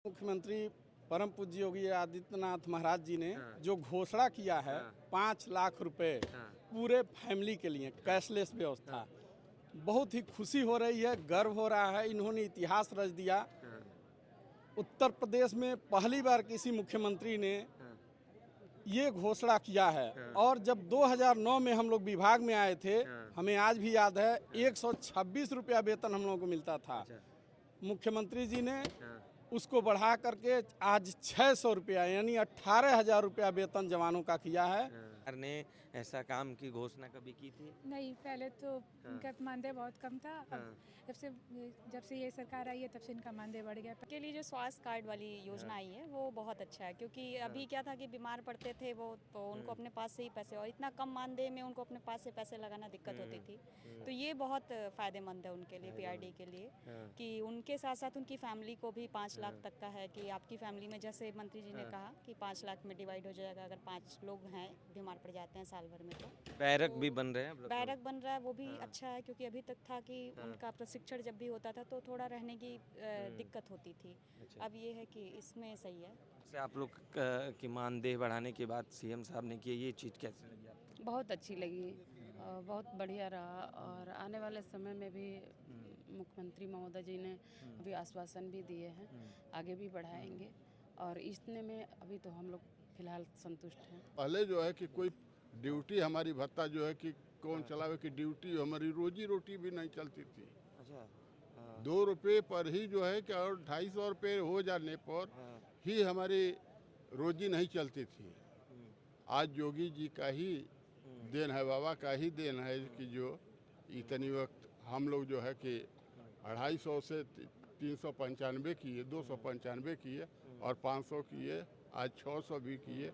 मुख्यमंत्री परम पूज्य योगी आदित्यनाथ महाराज जी ने हाँ। जो घोषणा किया है हाँ। 5 लाख रुपए हाँ। पूरे फैमिली के लिए कैशलेस व्यवस्था, बहुत ही खुशी हो रही है, गर्व हो रहा है। इन्होंने इतिहास रच दिया। हाँ। उत्तर प्रदेश में पहली बार किसी मुख्यमंत्री ने हाँ। ये घोषणा किया है। हाँ। और जब 2009 में हम लोग विभाग में आए थे, हाँ। हमें आज भी याद है 126 रुपया वेतन हम लोगों को मिलता था। अच्छा। मुख्यमंत्री जी ने हाँ। उसको बढ़ा करके आज 600 रुपया यानी 18,000 रुपया वेतन जवानों का किया है। सरकार ने ऐसा काम की घोषणा कभी की थी? नहीं, पहले तो हाँ। इनका मानदेय बहुत कम था। अब हाँ। जब से ये सरकार आई है तब से इनका मानदेय बढ़ गया। के लिए जो स्वास्थ्य कार्ड वाली योजना हाँ। आई है वो बहुत अच्छा है, क्योंकि अभी क्या था कि बीमार पड़ते थे वो, तो उनको अपने पास से ही पैसे, और इतना कम मानदेय में उनको अपने पास से पैसे लगाना दिक्कत होती थी। तो ये बहुत फ़ायदेमंद है उनके लिए, पीआरडी के लिए, हाँ। कि उनके साथ साथ उनकी फैमिली को भी 5 लाख हाँ। तक का है। कि आपकी फैमिली में, जैसे मंत्री जी ने हाँ। कहा कि 5 लाख में डिवाइड हो जाएगा अगर 5 लोग हैं, बीमार पड़ जाते हैं साल भर में। तो बैरक भी बन रहे हैं अब लखनऊ। बैरक बन रहा है, वो भी हाँ। अच्छा है, क्योंकि अभी तक था कि हाँ। उनका प्रशिक्षण जब भी होता था तो थोड़ा रहने की दिक्कत होती थी। अच्छा। अब ये है कि इसमें सही है। से आप लोग की मानदेय बढ़ाने के बाद सीएम साहब ने किया, ये चीज़ कैसे लगी आपको? बहुत अच्छी लगी, बहुत बढ़िया रहा। और आने वाले समय में भी मुख्यमंत्री महोदय जी ने अभी आश्वासन भी दिए हैं, आगे भी बढ़ाएंगे। और इतने में अभी तो हम लोग फिलहाल संतुष्ट हैं। पहले जो है कि कोई ड्यूटी हमारी भत्ता जो है कि कौन चलावे की ड्यूटी, हमारी रोजी रोटी भी नहीं चलती थी। अच्छा। हाँ। 2 रुपये पर ही जो है कि, और 250 रुपये हो जाने पर हाँ। ही हमारी रोजी नहीं चलती थी। आज योगी जी का ही देन है, बाबा का ही देन है कि जो इतनी वक्त हम लोग जो है कि 250 से 395 किए, 295 किए और 500 किए, आज 600 भी किए।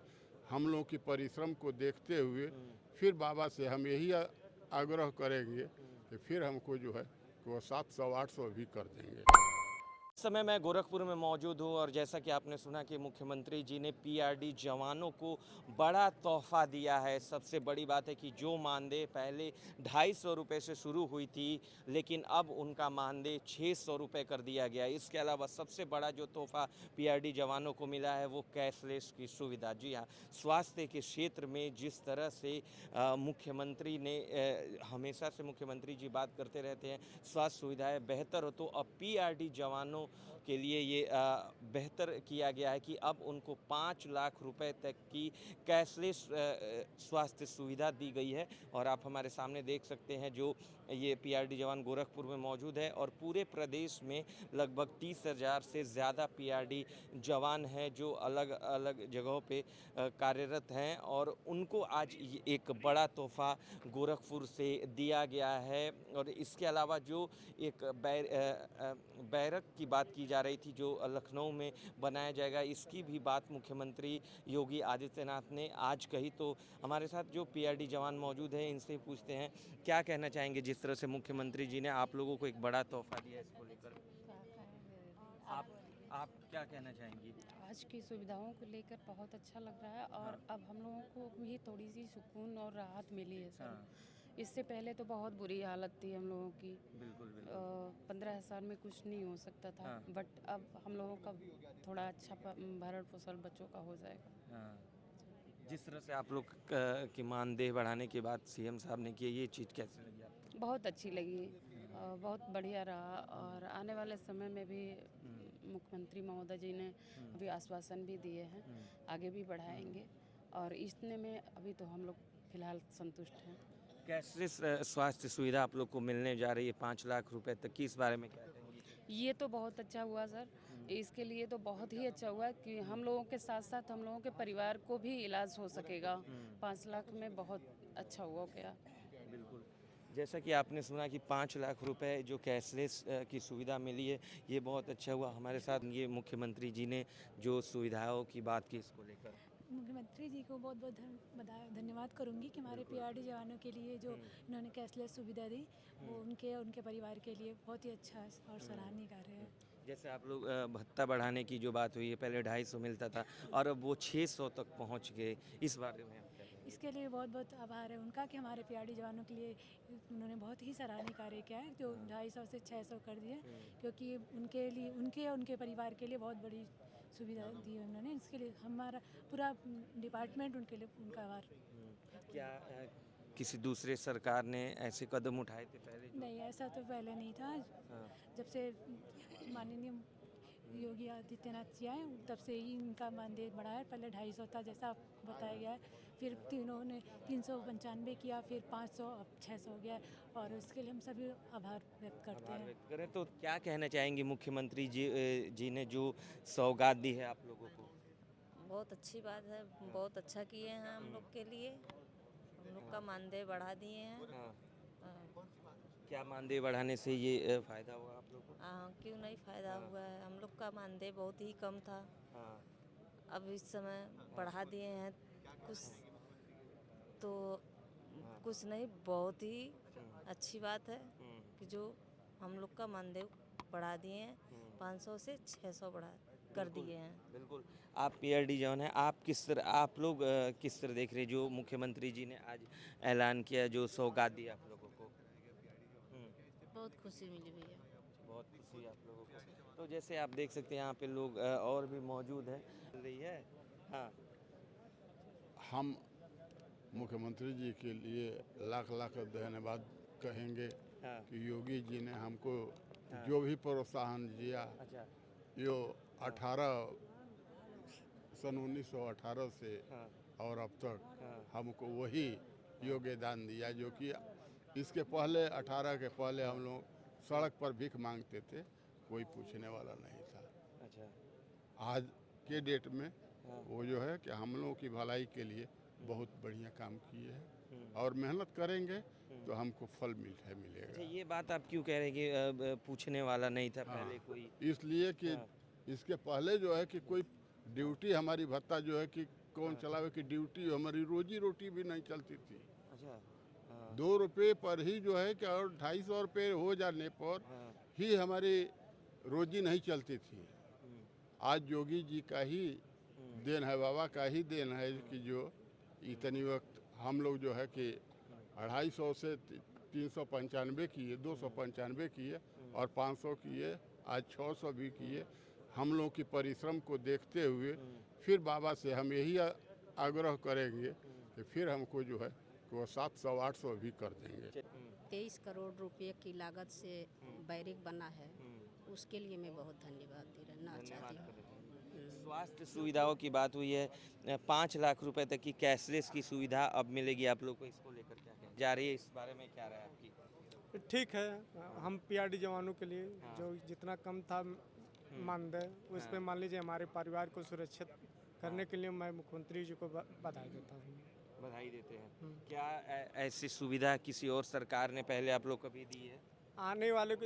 हम लोग की परिश्रम को देखते हुए फिर बाबा से हम यही आग्रह करेंगे कि फिर हमको जो है वो 700-800 भी कर देंगे। इस समय मैं गोरखपुर में मौजूद हूँ और जैसा कि आपने सुना कि मुख्यमंत्री जी ने पीआरडी जवानों को बड़ा तोहफा दिया है। सबसे बड़ी बात है कि जो मानदेय पहले 250 रुपये से शुरू हुई थी, लेकिन अब उनका मानदेय 600 रुपये कर दिया गया। इसके अलावा सबसे बड़ा जो तोहफा पीआरडी जवानों को मिला है वो कैशलेस की सुविधा। जी हाँ, स्वास्थ्य के क्षेत्र में जिस तरह से मुख्यमंत्री ने हमेशा से मुख्यमंत्री जी बात करते रहते हैं स्वास्थ्य सुविधाएं बेहतर हो, तो अब पीआरडी जवानों के लिए ये बेहतर किया गया है कि अब उनको 5 लाख रुपए तक की कैशलेस स्वास्थ्य सुविधा दी गई है। और आप हमारे सामने देख सकते हैं जो ये पीआरडी जवान गोरखपुर में मौजूद है, और पूरे प्रदेश में लगभग 30,000 से ज़्यादा पीआरडी जवान हैं जो अलग अलग जगहों पे कार्यरत हैं, और उनको आज एक बड़ा तोहफा गोरखपुर से दिया गया है। और इसके अलावा जो एक बैरक की बात की जा रही थी जो लखनऊ में बनाया जाएगा, इसकी भी बात मुख्यमंत्री योगी आदित्यनाथ ने आज कही। तो हमारे साथ जो पीआरडी जवान मौजूद हैं, इनसे पूछते हैं क्या कहना चाहेंगे जिस तरह से मुख्यमंत्री जी ने आप लोगों को एक बड़ा तोहफा दिया है, इसको लेकर आप क्या कहना चाहेंगी? आज की सुविधाओं को लेकर बहुत अच्छा लग रहा है। और अब हम लोगों को भी थोड़ी सी सुकून और राहत मिली है सर। इससे पहले तो बहुत बुरी हालत थी हम लोगों की। बिल्कुल बिल्कुल। 15,000 में कुछ नहीं हो सकता था। बट अब हम लोगों का थोड़ा अच्छा भरण पोषण बच्चों का हो जाएगा। हाँ। जिस तरह से आप लोग की मानदेय बढ़ाने के बाद सीएम साहब ने किया, ये चीज़ कैसे लगी आपको? बहुत अच्छी लगी, बहुत बढ़िया रहा। और आने वाले समय में भी मुख्यमंत्री महोदय जी ने अभी आश्वासन भी दिए हैं, आगे भी बढ़ाएंगे। और इतने में अभी तो हम लोग फिलहाल संतुष्ट हैं। कैशलेस स्वास्थ्य सुविधा आप लोग को मिलने जा रही है 5 लाख रुपए तक की, इस बारे में क्या कहेंगी? ये तो बहुत अच्छा हुआ सर। इसके लिए तो बहुत ही अच्छा हुआ कि हम लोगों के साथ साथ हम लोगों के परिवार को भी इलाज हो सकेगा। 5 लाख में बहुत अच्छा हुआ क्या। बिल्कुल। जैसा कि आपने सुना कि 5 लाख रुपए जो कैशलेस की सुविधा मिली है, ये बहुत अच्छा हुआ। हमारे साथ ये मुख्यमंत्री जी ने जो सुविधाओं की बात की, इसको लेकर मुख्यमंत्री जी को बहुत बहुत धन्यवाद करूंगी कि हमारे पीआरडी जवानों के लिए जो इन्होंने कैशलेस सुविधा दी, वो उनके और उनके परिवार के लिए बहुत ही अच्छा और सराहनीय कार्य है। जैसे आप लोग भत्ता बढ़ाने की जो बात हुई है, पहले 250 मिलता था और अब वो 600 तक पहुंच गए, इस बारे में आप क्या कहेंगे? इसके लिए बहुत बहुत आभार है उनका कि हमारे पीआरडी जवानों के लिए उन्होंने बहुत ही सराहनीय कार्य किया है, जो 250 से 600 कर दिए, क्योंकि उनके लिए, उनके और उनके परिवार के लिए बहुत बड़ी सुविधा दी है उन्होंने। इसके लिए हमारा पूरा डिपार्टमेंट उनके लिए उनका आभार। क्या किसी दूसरे सरकार ने ऐसे कदम उठाए थे पहले नहीं, ऐसा तो पहले नहीं था। हाँ। जब से माननीय योगी आदित्यनाथ जी आए तब से ही इनका मानदेय बढ़ा है। पहले 250 था जैसा बताया गया है, फिर तीनों ने 395 किया, फिर 500, अब 600 हो गया है, और उसके लिए हम सभी आभार व्यक्त करते आभार हैं। व्यक्त करें। तो क्या कहना चाहेंगे मुख्यमंत्री जी ने जो सौगात दी है आप लोगों को? बहुत अच्छी बात है, बहुत अच्छा किए हैं हम लोग के लिए। हम लोग का मानदेय बढ़ा दिए हैं। हाँ। हाँ, क्या मानदेय बढ़ाने से ये फायदा हुआ आप लोगों को? क्यों नहीं फायदा हुआ है। हम लोग का मानदेय बहुत ही कम था, हाँ। अब इस समय बढ़ा दिए हैं कुछ, तो कुछ नहीं, बहुत ही अच्छी बात है कि जो हम लोग का मानदेय बढ़ा दिए हैं, 500 से 600 बढ़ा कर दिए हैं। बिल्कुल। आप पीआरडी जवान हैं, आप लोग किस तरह देख रहे हैं जो मुख्यमंत्री जी ने आज ऐलान किया, जो सौगात दी आप लोगों को? बहुत खुशी मिली भैया। बहुत खुशी है आप लोगों को। तो जैसे आप देख सकते हैं यहाँ पे लोग और भी मौजूद हैं। रही है। हाँ। हम मुख्यमंत्री जी के लिए लाख लाख धन्यवाद कहेंगे हाँ। कि योगी जी ने हमको जो भी प्रोत्साहन दिया, अच्छा। यो 1918 से हाँ। और अब तक हाँ। हमको वही योगदान दिया, जो कि इसके पहले 18 के पहले हम लोग सड़क पर भीख मांगते थे, कोई पूछने वाला नहीं था। अच्छा। आज के डेट में हाँ। वो जो है कि हम लोगों की भलाई के लिए बहुत बढ़िया काम किए हैं, और मेहनत करेंगे तो हमको फल अच्छा, मिलेगा। ये बात आप क्यों कह रहे हैं कि पूछने वाला नहीं था पहले कोई? इसलिए कि इसके पहले जो है कि कोई ड्यूटी हमारी भत्ता जो है कि कौन चलावे की ड्यूटी, हमारी रोजी रोटी भी नहीं चलती थी। अच्छा। हाँ। 2 रुपये पर ही जो है कि, और 250 रुपये हो जाने पर ही हमारी रोजी नहीं चलती थी। आज योगी जी का ही देन है, बाबा का ही देन है कि जो इतनी वक्त हम लोग जो है कि 250 से 395 किए, 295 किए और 500 किए, आज 600 भी किए। हम लोग की परिश्रम को देखते हुए फिर बाबा से हम यही आग्रह करेंगे कि फिर हमको जो है कि वो 700-800 भी कर देंगे। 23 करोड़ रुपए की लागत से बैरिक बना है, उसके लिए मैं बहुत धन्यवाद देना चाहती हूँ। स्वास्थ्य सुविधाओं की बात हुई है, 5 लाख रुपए तक की कैशलेस की सुविधा अब मिलेगी आप लोग को, इसको लेकर क्या कहना जा रही है, इस बारे में क्या राय है आपकी? ठीक है, हम पीआरडी जवानों के लिए जो जितना कम था मानदेय, उस पे मान लीजिए हमारे परिवार को सुरक्षित करने के लिए मैं मुख्यमंत्री जी को बधाई देता हूँ। बधाई देते हैं। क्या ऐसी सुविधा किसी और सरकार ने पहले आप लोग कभी दी है? आने वाले को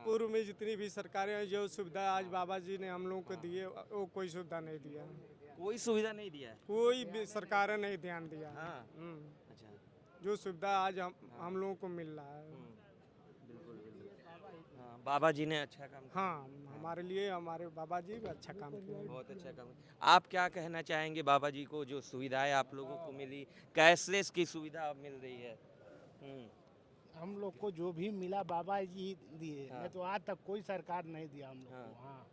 पूर्व में जितनी भी सरकारें हैं, जो सुविधा आज बाबा जी ने हम लोगों को दी है, वो कोई सुविधा नहीं दिया। कोई सुविधा नहीं दिया है? कोई भी सरकारें नहीं ध्यान दिया। हाँ। अच्छा। जो सुविधा आज हम लोगों को मिल रहा है। बिल्कुल बिल्कुल। हाँ, बाबा जी ने अच्छा काम किया। हाँ, हमारे लिए हमारे बाबा जी अच्छा काम किया। बहुत अच्छा काम किया। आप क्या कहना चाहेंगे बाबा जी को, जो सुविधाएं आप लोगों को मिली, कैशलेस की सुविधा अब मिल रही है? हम लोग को जो भी मिला बाबा जी दिए, नहीं तो आज तक कोई सरकार नहीं दिया हम लोग को। हाँ,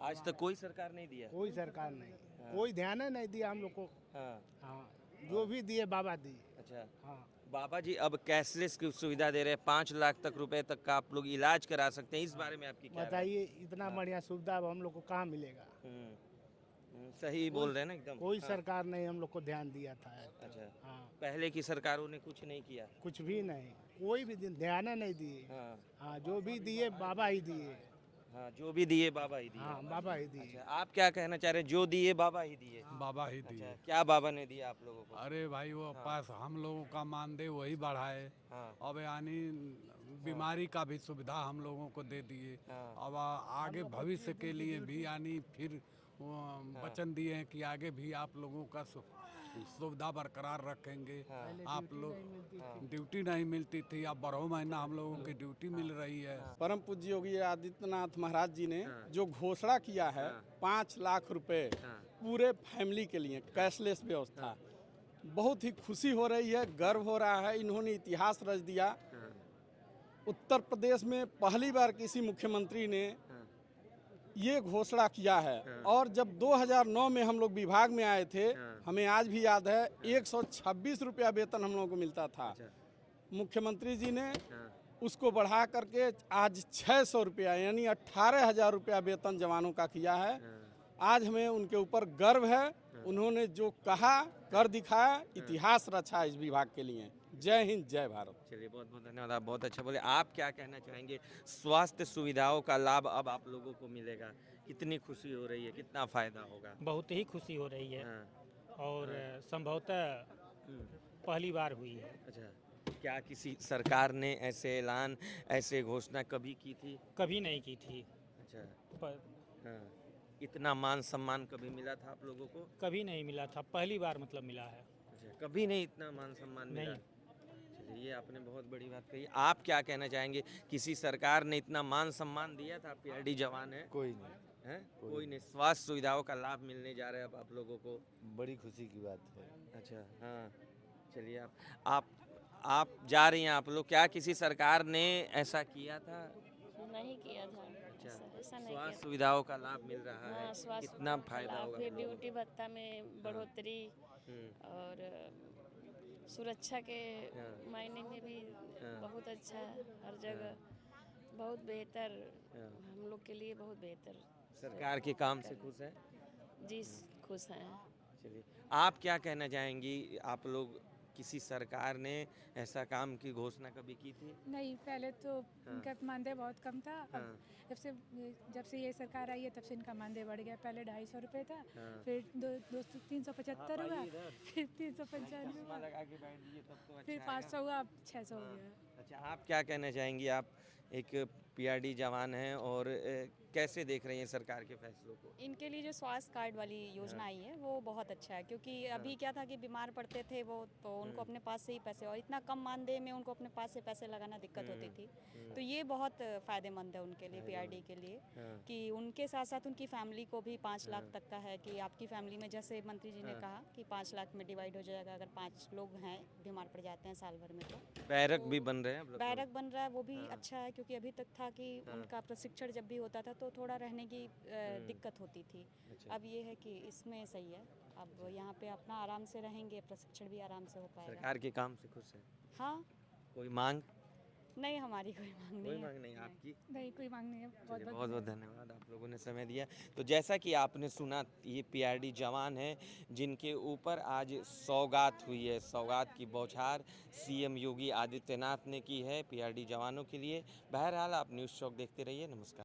आज तक कोई सरकार नहीं दिया? कोई सरकार नहीं, कोई ध्यान नहीं दिया हम लोग को। हाँ, जो भी दिए बाबा दिए। अच्छा। हाँ, बाबा जी अब कैशलेस की सुविधा दे रहे हैं, 5 लाख तक रुपए तक का आप लोग इलाज करा सकते हैं, इस बारे में आपकी क्या राय है? बताइए, इतना बढ़िया सुविधा अब हम लोग को कहाँ मिलेगा? सही बोल रहे हैं ना एकदम। कोई सरकार नहीं हम लोग को ध्यान दिया था। अच्छा। हाँ, पहले की सरकारों ने कुछ नहीं किया? कुछ भी नहीं, कोई भी ध्यान नहीं दिए। हाँ, जो भी दिए बाबा ही दिए। हाँ, जो भी दिए बाबा ही दिए। हाँ, बाबा ही दिए। अच्छा, आप क्या कहना चाह रहे हैं? जो दिए बाबा ही दिए? बाबा ही दिए। अच्छा, क्या बाबा ने दिया आप लोगों को? अरे भाई, वो पास हम लोगों का मानदेय वही बढ़ाए। अब यानी बीमारी का भी सुविधा हम लोगों को दे दिए। अब आगे भविष्य के लिए भी यानी फिर वचन दिए हैं कि आगे भी आप लोगों का सुविधा बरकरार रखेंगे। आप लोग ड्यूटी नहीं मिलती थी, अब 12 महीना हम लोगों की ड्यूटी मिल रही है। परम पूज्य योगी आदित्यनाथ महाराज जी ने जो घोषणा किया है 5 लाख रुपए पूरे फैमिली के लिए कैशलेस व्यवस्था, बहुत ही खुशी हो रही है, गर्व हो रहा है। इन्होंने इतिहास रच दिया। उत्तर प्रदेश में पहली बार किसी मुख्यमंत्री ने ये घोषणा किया है। और जब 2009 में हम लोग विभाग में आए थे, हमें आज भी याद है 126 रुपया वेतन हम लोगों को मिलता था। मुख्यमंत्री जी ने उसको बढ़ा करके आज 600 रुपया यानी 18,000 रुपया वेतन जवानों का किया है। आज हमें उनके ऊपर गर्व है। उन्होंने जो कहा कर दिखाया, इतिहास रचा इस विभाग के लिए। जय हिंद, जय भारत। चलिए, बहुत बहुत धन्यवाद, आप बहुत अच्छा बोले। आप क्या कहना चाहेंगे? स्वास्थ्य सुविधाओं का लाभ अब आप लोगों को मिलेगा, कितनी खुशी हो रही है, कितना फायदा होगा? बहुत ही खुशी हो रही है और संभवतः पहली बार हुई है। अच्छा, क्या किसी सरकार ने ऐसे ऐलान, ऐसे घोषणा कभी की थी? कभी नहीं की थी। अच्छा, इतना मान सम्मान कभी मिला था आप लोगों को? कभी नहीं मिला था, पहली बार मतलब मिला है। अच्छा, कभी नहीं इतना मान सम्मान मिला? नहीं। चलिए, ये आपने बहुत बड़ी बात कही। आप क्या कहना चाहेंगे? किसी सरकार ने इतना मान सम्मान दिया था? पीआरडी जवान है, कोई नहीं है? कोई नहीं। स्वास्थ्य सुविधाओं का लाभ मिलने जा रहा है अब आप लोगों को, बड़ी खुशी की बात है। अच्छा, हाँ। चलिए, आप जा रही हैं, आप लोग, क्या किसी सरकार ने ऐसा किया था? नहीं किया था। अच्छा, ऐसा नहीं स्वास्थ्य किया। सुविधाओं का लाभ मिल रहा है, हाँ, स्वास्थ्य कितना फायदा लाभ, होगा फिर आप लोगों ड्यूटी भत्ता में बढ़ोतरी और सुरक्षा के मायने में भी बहुत अच्छा है। हर जगह बहुत बेहतर, हम लोग के लिए बहुत बेहतर। सरकार के काम से खुश हैं? जी, खुश हैं। चलिए, आप क्या कहना चाहेंगी? आप लोग, किसी सरकार ने ऐसा काम की घोषणा कभी की थी? नहीं, पहले तो इनका मानदेय बहुत कम था। अब जब से ये सरकार आई है तब से इनका मानदेय बढ़ गया। पहले 250 रुपये था, फिर 375 हुआ, फिर 395 हुआ, फिर 500 हुआ, अब 600 हो गया। अच्छा, आप क्या कहना चाहेंगी? आप एक पीआरडी जवान हैं और कैसे देख रही हैं सरकार के फैसलों को? इनके लिए जो स्वास्थ्य कार्ड वाली योजना आई है वो बहुत अच्छा है, क्योंकि अभी क्या था कि बीमार पड़ते थे वो, तो उनको अपने पास से ही पैसे, और इतना कम मानदेय में उनको अपने पास से पैसे लगाना दिक्कत होती थी। तो ये बहुत फ़ायदेमंद है उनके लिए, पीआरडी के लिए, कि उनके साथ साथ उनकी फैमिली को भी 5 लाख तक का है। कि आपकी फैमिली में, जैसे मंत्री जी ने कहा कि 5 लाख में डिवाइड हो जाएगा अगर 5 लोग हैं, बीमार पड़ जाते हैं साल भर में। तो बैरक भी बन रहे हैं? बैरक बन रहा है, वो भी अच्छा है, क्योंकि अभी तक था कि उनका प्रशिक्षण जब भी होता था तो थोड़ा रहने की दिक्कत होती थी। अब ये है कि इसमें सही है, अब यहाँ पे अपना आराम से रहेंगे, प्रशिक्षण भी आराम से हो पाएगा। सरकार के काम से खुश है? हाँ। कोई मांग? नहीं, हमारी कोई मांग नहीं है। कोई मांग नहीं, आपकी? नहीं, कोई मांग नहीं है। बहुत बहुत धन्यवाद, आप लोगों ने समय दिया। तो जैसा कि आपने सुना, ये पीआरडी जवान हैं जिनके ऊपर आज सौगात हुई है। सौगात की बौछार सीएम योगी आदित्यनाथ ने की है पीआरडी जवानों के लिए। बहरहाल, आप न्यूज़ चौक देखते रहिए। नमस्कार।